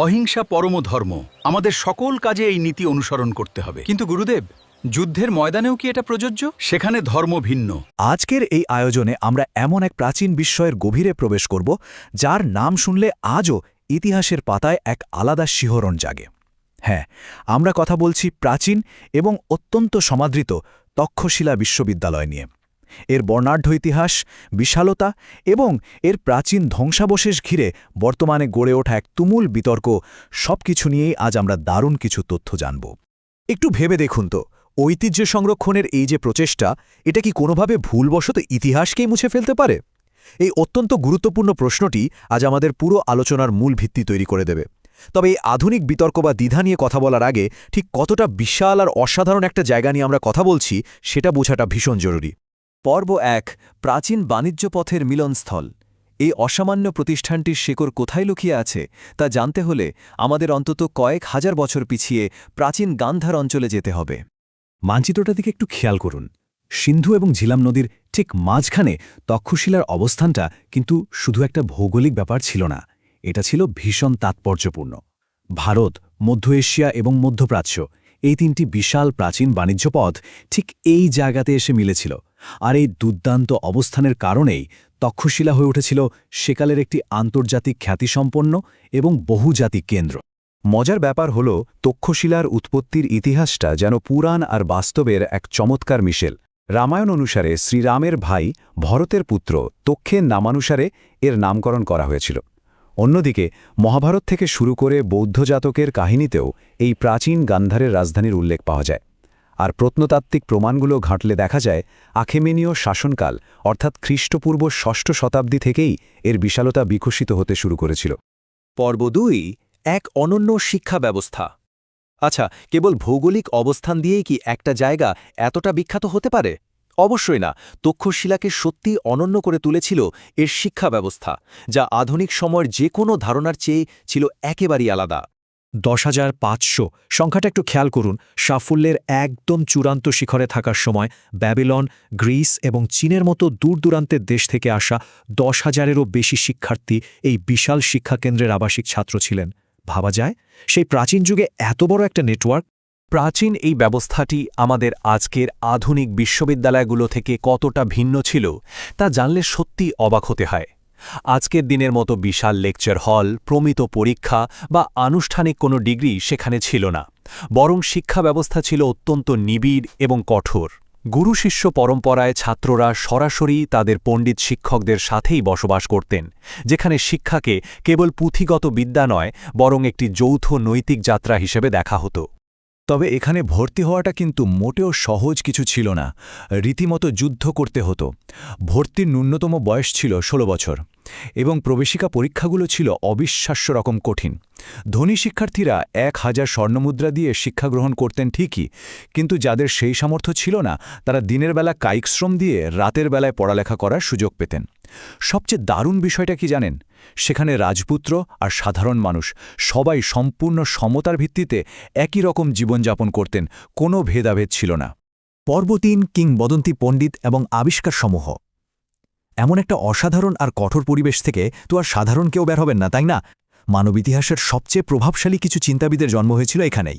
অহিংসা পরম ধর্ম। আমাদের সকল কাজে এই নীতি অনুসরণ করতে হবে। কিন্তু গুরুদেব, যুদ্ধের ময়দানেও কি এটা প্রযোজ্য? সেখানে ধর্ম ভিন্ন। আজকের এই আয়োজনে আমরা এমন এক প্রাচীন বিস্ময়ের গভীরে প্রবেশ করব, যার নাম শুনলে আজও ইতিহাসের পাতায় এক আলাদা শিহরণ জাগে। হ্যাঁ, আমরা কথা বলছি প্রাচীন এবং অত্যন্ত সমাদৃত তক্ষশিলা বিশ্ববিদ্যালয় নিয়ে। এর বর্ণাঢ্য ইতিহাস, বিশালতা এবং এর প্রাচীন ধ্বংসাবশেষ ঘিরে বর্তমানে গড়ে ওঠা এক তুমুল বিতর্ক, সবকিছু নিয়েই আজ আমরা দারুণ কিছু তথ্য জানব। একটু ভেবে দেখুন তো, ঐতিহ্য সংরক্ষণের এই যে প্রচেষ্টা, এটা কি কোনোভাবে ভুলবশত ইতিহাসকেই মুছে ফেলতে পারে? এই অত্যন্ত গুরুত্বপূর্ণ প্রশ্নটি আজ আমাদের পুরো আলোচনার মূল ভিত্তি তৈরি করে দেবে। তবে এই আধুনিক বিতর্ক বা দ্বিধা নিয়ে কথা বলার আগে ঠিক কতটা বিশাল আর অসাধারণ একটা জায়গা নিয়ে আমরা কথা বলছি, সেটা বোঝাটা ভীষণ জরুরি। পর্ব ১, প্রাচীন বাণিজ্য পথের মিলনস্থল। এই অসামান্য প্রতিষ্ঠানটির শেকড় কোথায় লুকিয়ে আছে তা জানতে হলে আমাদের অন্তত কয়েক হাজার বছর পিছিয়ে প্রাচীন গান্ধার অঞ্চলে যেতে হবে। মানচিত্রটা দিকে একটু খেয়াল করুন। সিন্ধু এবং ঝিলাম নদীর ঠিক মাঝখানে তক্ষশিলার অবস্থানটা কিন্তু শুধু একটা ভৌগোলিক ব্যাপার ছিল না, এটা ছিল ভীষণ তাৎপর্যপূর্ণ। ভারত, মধ্য এশিয়া এবং মধ্যপ্রাচ্য, এই তিনটি বিশাল প্রাচীন বাণিজ্য পথ ঠিক এই জায়গাতে এসে মিলেছিল। আর এই দুর্দান্ত অবস্থানের কারণেই তক্ষশিলা হয়ে উঠেছিল সেকালের একটি আন্তর্জাতিক খ্যাতিসম্পন্ন এবং বহুজাতিক কেন্দ্র। মজার ব্যাপার হল, তক্ষশিলার উৎপত্তির ইতিহাসটা যেন পুরাণ আর বাস্তবের এক চমৎকার মিশেল। রামায়ণ অনুসারে শ্রীরামের ভাই ভরতের পুত্র তক্ষের নামানুসারে এর নামকরণ করা হয়েছিল। অন্যদিকে মহাভারত থেকে শুরু করে বৌদ্ধ জাতকের কাহিনীতেও এই প্রাচীন গান্ধারের রাজধানীর উল্লেখ পাওয়া যায়। আর প্রত্নতাত্ত্বিক প্রমাণগুলো ঘাঁটলে দেখা যায় আখেমেনীয় শাসনকাল অর্থাৎ খ্রিস্টপূর্ব ৬ষ্ঠ শতাব্দী থেকেই এর বিশালতা বিকশিত হতে শুরু করেছিল। পর্ব ২, এক অনন্য শিক্ষা ব্যবস্থা। আচ্ছা, কেবল ভৌগোলিক অবস্থান দিয়েই কি একটা জায়গা এতটা বিখ্যাত হতে পারে? অবশ্যই না। তক্ষশিলাকে সত্যি অনন্য করে তুলেছিল এর শিক্ষা ব্যবস্থা, যা আধুনিক সময়ের যে কোনো ধারণার চেয়ে ছিল একেবারেই আলাদা। ১০,৫০০ সংখ্যাটা একটু খেয়াল করুন। সাফল্যের একদম চূড়ান্ত শিখরে থাকার সময় ব্যাবিলন, গ্রিস এবং চীনের মতো দূরদূরান্তের দেশ থেকে আসা ১০,০০০-এরও বেশি শিক্ষার্থী এই বিশাল শিক্ষাকেন্দ্রের আবাসিক ছাত্র ছিলেন। ভাবা যায় সেই প্রাচীন যুগে এত বড় একটা নেটওয়ার্ক। প্রাচীন এই ব্যবস্থাটি আমাদের আজকের আধুনিক বিশ্ববিদ্যালয়গুলো থেকে কতটা ভিন্ন ছিল তা জানলে সত্যি অবাক হতে হয়। আজকের দিনের মতো বিশাল লেকচার হল, প্রমিত পরীক্ষা বা আনুষ্ঠানিক কোনো ডিগ্রি সেখানে ছিল না, বরং শিক্ষা ব্যবস্থা ছিল অত্যন্ত নিবিড় এবং কঠোর। গুরু শিষ্য পরম্পরায় ছাত্ররা সরাসরি তাদের পণ্ডিত শিক্ষকদের সাথেই বসবাস করতেন, যেখানে শিক্ষাকে কেবল পুঁথিগত বিদ্যা নয়, বরং একটি যৌথ নৈতিক যাত্রা হিসেবে দেখা হতো। তবে এখানে ভর্তি হওয়াটা কিন্তু মোটেও সহজ কিছু ছিল না, রীতিমতো যুদ্ধ করতে হতো। ভর্তির ন্যূনতম বয়স ছিল ১৬ বছর এবং প্রবেশিকা পরীক্ষাগুলো ছিল অবিশ্বাস্য রকম কঠিন। ধনী শিক্ষার্থীরা ১,০০০ স্বর্ণমুদ্রা দিয়ে শিক্ষা গ্রহণ করতেন ঠিকই, কিন্তু যাদের সেই সামর্থ্য ছিল না তারা দিনের বেলা কায়িক শ্রম দিয়ে রাতের বেলায় পড়ালেখা করার সুযোগ পেতেন। সবচেয়ে দারুণ বিষয়টা কি জানেন? সেখানে রাজপুত্র আর সাধারণ মানুষ সবাই সম্পূর্ণ সমতার ভিত্তিতে একই রকম জীবনযাপন করতেন, কোনো ভেদাভেদ ছিল না। পর্ব ৩, কিংবদন্তি পণ্ডিত এবং আবিষ্কারসমূহ। এমন একটা অসাধারণ আর কঠোর পরিবেশ থেকে তো আর সাধারণ কেউ বের হবেন না, তাই না? মানব ইতিহাসের সবচেয়ে প্রভাবশালী কিছু চিন্তাবিদের জন্ম হয়েছিল এখানেই।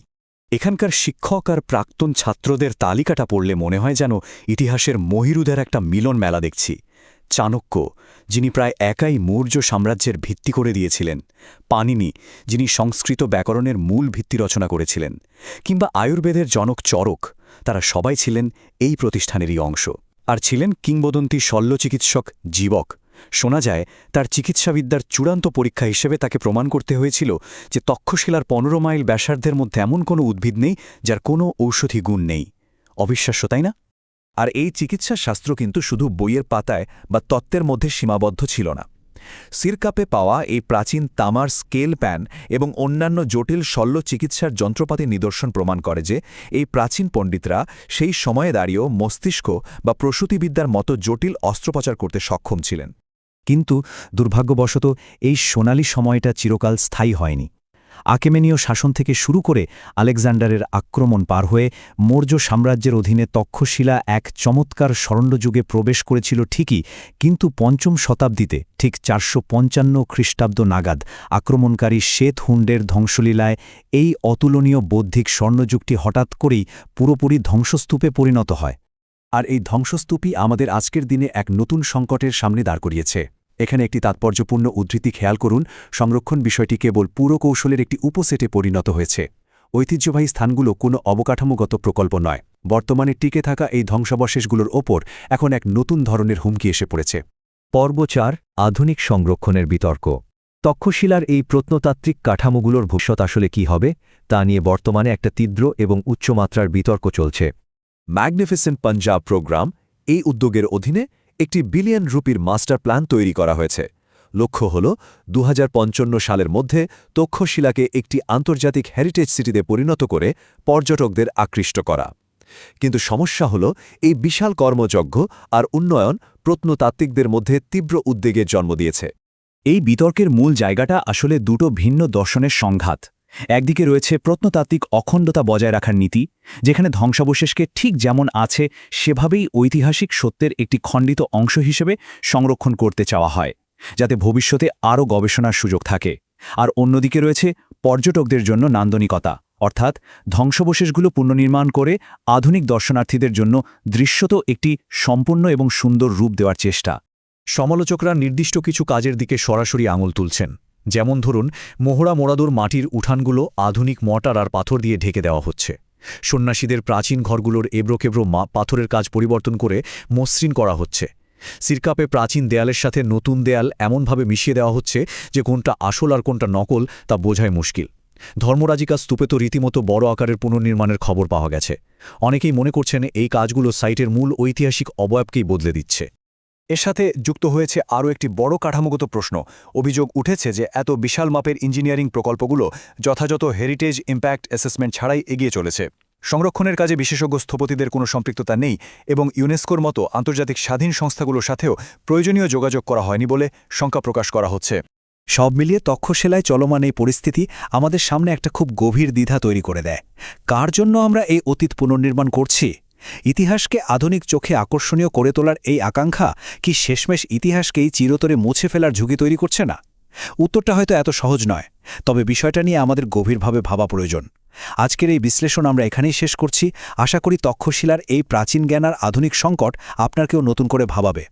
এখানকার শিক্ষক আর প্রাক্তন ছাত্রদের তালিকাটা পড়লে মনে হয় যেন ইতিহাসের মহিরুদের একটা মিলন মেলা দেখছি। চাণক্য, যিনি প্রায় একাই মৌর্য সাম্রাজ্যের ভিত্তি করে দিয়েছিলেন, পাণিনি, যিনি সংস্কৃত ব্যাকরণের মূল ভিত্তি রচনা করেছিলেন, কিংবা আয়ুর্বেদের জনক চরক, তারা সবাই ছিলেন এই প্রতিষ্ঠানেরই অংশ। আর ছিলেন কিংবদন্তি শল্যচিকিৎসক জীবক। শোনা যায় তার চিকিৎসাবিদ্যার চূড়ান্ত পরীক্ষা হিসেবে তাকে প্রমাণ করতে হয়েছিল যে তক্ষশিলার ১৫ মাইল ব্যাসার্ধের মধ্যে এমন কোনো উদ্ভিদ নেই যার কোনো ঔষধি গুণ নেই। অবিশ্বাস্য, তাই না? আর এই চিকিৎসাশাস্ত্র কিন্তু শুধু বইয়ের পাতায় বা তত্ত্বের মধ্যে সীমাবদ্ধ ছিল না। সিরকাপে পাওয়া এই প্রাচীন তামার স্কেল প্যান এবং অন্যান্য জটিল শল্য চিকিৎসার যন্ত্রপাতির নিদর্শন প্রমাণ করে যে এই প্রাচীন পণ্ডিতরা সেই সময়ে দাঁড়িয়েও মস্তিষ্ক বা প্রসূতিবিদ্যার মতো জটিল অস্ত্রোপচার করতে সক্ষম ছিলেন। কিন্তু দুর্ভাগ্যবশত এই সোনালি সময়টা চিরকাল স্থায়ী হয়নি। আকেমেনীয় শাসন থেকে শুরু করে আলেকজান্ডারের আক্রমণ পার হয়ে মৌর্য সাম্রাজ্যের অধীনে তক্ষশিলা এক চমৎকার স্বর্ণযুগে প্রবেশ করেছিল ঠিকই, কিন্তু পঞ্চম শতাব্দীতে ঠিক 455 খ্রিস্টাব্দ নাগাদ আক্রমণকারী শ্বেত হুন্ডের ধ্বংসলীলায় এই অতুলনীয় বৌদ্ধিক স্বর্ণযুগটি হঠাৎ করেই পুরোপুরি ধ্বংসস্তূপে পরিণত হয়। আর এই ধ্বংসস্তূপই আমাদের আজকের দিনে এক নতুন সংকটের সামনে দাঁড় করিয়েছে। এখানে একটি তাৎপর্যপূর্ণ উদ্ধৃতি খেয়াল করুন, সংরক্ষণ বিষয়টি কেবল পুরকৌশলের একটি উপসেটে পরিণত হয়েছে। ঐতিহ্যবাহী স্থানগুলো কোনো অবকাঠামোগত প্রকল্প নয়। বর্তমানে টিকে থাকা এই ধ্বংসাবশেষগুলোর ওপর এখন এক নতুন ধরনের হুমকি এসে পড়েছে। পর্ব 4, আধুনিক সংরক্ষণের বিতর্ক। তক্ষশিলার এই প্রত্নতাত্ত্বিক কাঠামোগুলোর ভবিষ্যৎ আসলে কী হবে তা নিয়ে বর্তমানে একটা তীব্র এবং উচ্চমাত্রার বিতর্ক চলছে। ম্যাগনিফিসেন্ট পাঞ্জাব প্রোগ্রাম, এই উদ্যোগের অধীনে একটি বিলিয়ন রুপির মাস্টার প্ল্যান তৈরি করা হয়েছে। লক্ষ্য হল 2055 সালের মধ্যে তক্ষশিলাকে একটি আন্তর্জাতিক হেরিটেজ সিটিতে পরিণত করে পর্যটকদের আকৃষ্ট করা। কিন্তু সমস্যা হল, এই বিশাল কর্মযজ্ঞ আর উন্নয়ন প্রত্নতাত্ত্বিকদের মধ্যে তীব্র উদ্বেগের জন্ম দিয়েছে। এই বিতর্কের মূল জায়গাটা আসলে দুটো ভিন্ন দর্শনের সংঘাত। একদিকে রয়েছে প্রত্নতাত্ত্বিক অখণ্ডতা বজায় রাখার নীতি, যেখানে ধ্বংসাবশেষকে ঠিক যেমন আছে সেভাবেই ঐতিহাসিক সত্যের একটি খণ্ডিত অংশ হিসেবে সংরক্ষণ করতে চাওয়া হয়, যাতে ভবিষ্যতে আরও গবেষণার সুযোগ থাকে। আর অন্যদিকে রয়েছে পর্যটকদের জন্য নান্দনিকতা, অর্থাৎ ধ্বংসাবশেষগুলো পুনর্নির্মাণ করে আধুনিক দর্শনার্থীদের জন্য দৃশ্যত একটি সম্পূর্ণ এবং সুন্দর রূপ দেওয়ার চেষ্টা। সমালোচকরা নির্দিষ্ট কিছু কাজের দিকে সরাসরি আঙুল তুলছেন। যেমন ধরুন, মোহরা মোড়াদুর মাটির উঠানগুলো আধুনিক মর্টার আর পাথর দিয়ে ঢেকে দেওয়া হচ্ছে। সন্ন্যাসীদের প্রাচীন ঘরগুলোর এবড়োখেবড়ো পাথরের কাজ পরিবর্তন করে মসৃণ করা হচ্ছে। সিরকাপে প্রাচীন দেয়ালের সাথে নতুন দেয়াল এমনভাবে মিশিয়ে দেওয়া হচ্ছে যে কোনটা আসল আর কোনটা নকল তা বোঝাই মুশকিল। ধর্মরাজিকা স্তূপে তো রীতিমতো বড় আকারের পুনর্নির্মাণের খবর পাওয়া গেছে। অনেকেই মনে করছেন এই কাজগুলো সাইটের মূল ঐতিহাসিক অবয়বকেই বদলে দিচ্ছে। এর সাথে যুক্ত হয়েছে আরও একটি বড় কাঠামোগত প্রশ্ন। অভিযোগ উঠেছে যে এত বিশাল মাপের ইঞ্জিনিয়ারিং প্রকল্পগুলো যথাযথ হেরিটেজ ইম্প্যাক্ট অ্যাসেসমেন্ট ছাড়াই এগিয়ে চলেছে। সংরক্ষণের কাজে বিশেষজ্ঞ স্থপতিদের কোনো সম্পৃক্ততা নেই এবং ইউনেস্কোর মতো আন্তর্জাতিক স্বাধীন সংস্থাগুলোর সাথেও প্রয়োজনীয় যোগাযোগ করা হয়নি বলে শঙ্কা প্রকাশ করা হচ্ছে। সব মিলিয়ে তক্ষশিলায় চলমান এই পরিস্থিতি আমাদের সামনে একটা খুব গভীর দ্বিধা তৈরি করে দেয়। কার জন্য আমরা এই অতীত পুনর্নির্মাণ করছি? ইতিহাসকে আধুনিক চোখে আকর্ষণীয় করে তোলার এই আকাঙ্ক্ষা কি শেষমেশ ইতিহাসকেই চিরতরে মুছে ফেলার ঝুঁকি তৈরি করছে না? উত্তরটা হয়তো এত সহজ নয়, তবে বিষয়টা নিয়ে আমাদের গভীরভাবে ভাবা প্রয়োজন। আজকের এই বিশ্লেষণ আমরা এখানেই শেষ করছি। আশা করি তক্ষশিলার এই প্রাচীন জ্ঞান আর আধুনিক সংকট আপনাকেও নতুন করে ভাবাবে।